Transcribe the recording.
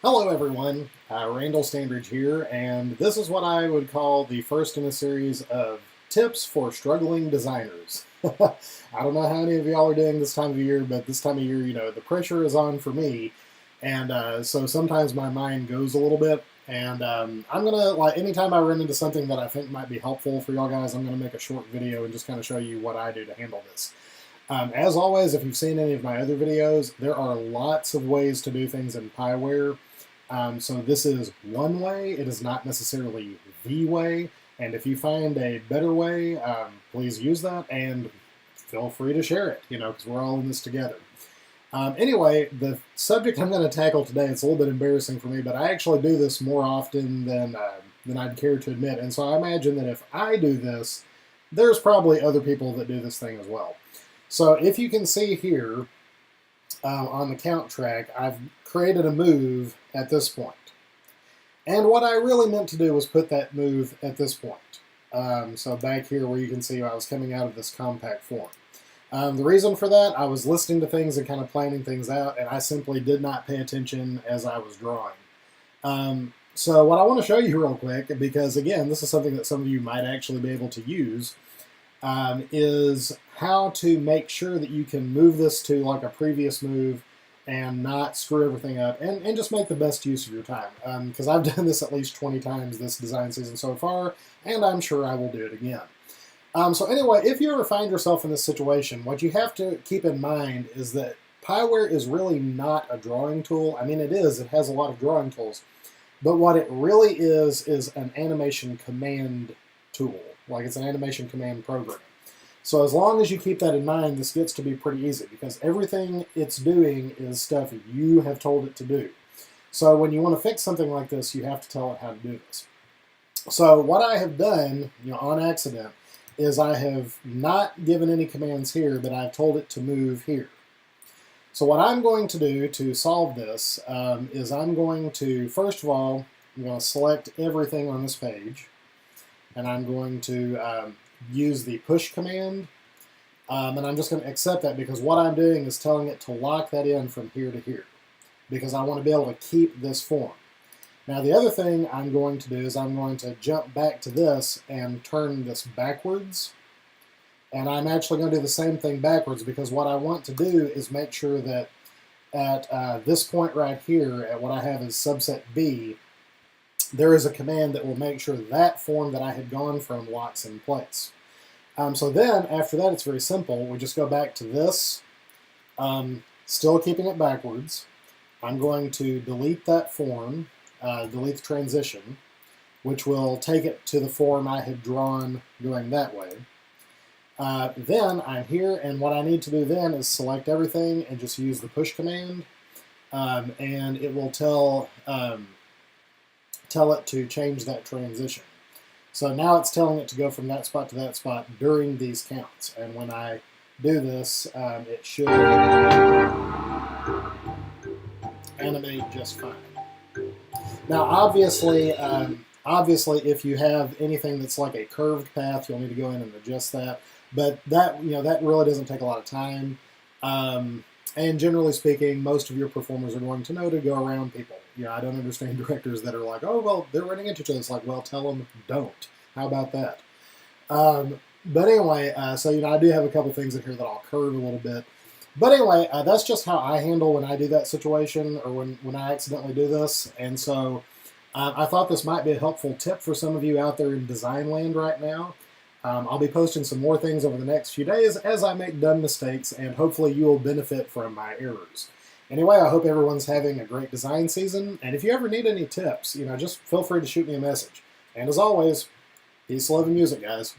Hello everyone, Randall Standridge here, and this is what I would call the first in a series of tips for struggling designers. I don't know how any of y'all are doing this time of year, but this time of year, the pressure is on for me, and so sometimes my mind goes a little bit, and I'm gonna, anytime I run into something that I think might be helpful for y'all guys, I'm gonna make a short video and just kind of show you what I do to handle this. As always, if you've seen any of my other videos, there are lots of ways to do things in Pyware. So this is one way. It is not necessarily the way. And if you find a better way, please use that and feel free to share it, because we're all in this together. Anyway, the subject I'm going to tackle today, it's a little bit embarrassing for me, but I actually do this more often than I'd care to admit. And so I imagine that if I do this, there's probably other people that do this thing as well. So if you can see here on the count track, I've created a move at this point. And what I really meant to do was put that move at this point. So back here where you can see I was coming out of this compact form. The reason for that, I was listening to things and kind of planning things out, and I simply did not pay attention as I was drawing. So what I want to show you real quick, because again, this is something that some of you might actually be able to use, is how to make sure that you can move this to like a previous move and not screw everything up, and just make the best use of your time. Because I've done this at least 20 times this design season so far, and I'm sure I will do it again. So anyway, if you ever find yourself in this situation, what you have to keep in mind is that Pyware is really not a drawing tool. I mean, it is. It has a lot of drawing tools. But what it really is an animation command tool. Like it's an animation command program. So as long as you keep that in mind, this gets to be pretty easy because everything it's doing is stuff you have told it to do. So when you want to fix something like this, you have to tell it how to do this. So what I have done, on accident, is I have not given any commands here, but I've told it to move here. So what I'm going to do to solve this is I'm going to, first of all, I'm going to select everything on this page, and I'm going to use the push command, and I'm just going to accept that because what I'm doing is telling it to lock that in from here to here because I want to be able to keep this form. Now the other thing I'm going to do is I'm going to jump back to this and turn this backwards, and I'm actually going to do the same thing backwards because what I want to do is make sure that at this point right here, at what I have as subset B, there is a command that will make sure that form that I had gone from locks in place. So then, after that, it's very simple. We just go back to this, still keeping it backwards. I'm going to delete that form, delete the transition, which will take it to the form I had drawn going that way. Then I'm here, and what I need to do then is select everything and just use the push command, and it will tell it to change that transition. So now it's telling it to go from that spot to that spot during these counts. And when I do this, it should animate just fine. Now, obviously, if you have anything that's like a curved path, you'll need to go in and adjust that. But that, that really doesn't take a lot of time. And generally speaking, most of your performers are going to know to go around people. I don't understand directors that are like, oh, well, they're running into each other. It's like, well, tell them don't. How about that? But anyway, so, I do have a couple things in here that I'll curve a little bit. But anyway, that's just how I handle when I do that situation or when I accidentally do this. And so I thought this might be a helpful tip for some of you out there in design land right now. I'll be posting some more things over the next few days as I make dumb mistakes, and hopefully you will benefit from my errors. Anyway, I hope everyone's having a great design season, and if you ever need any tips, just feel free to shoot me a message. And as always, peace, love, and music, guys.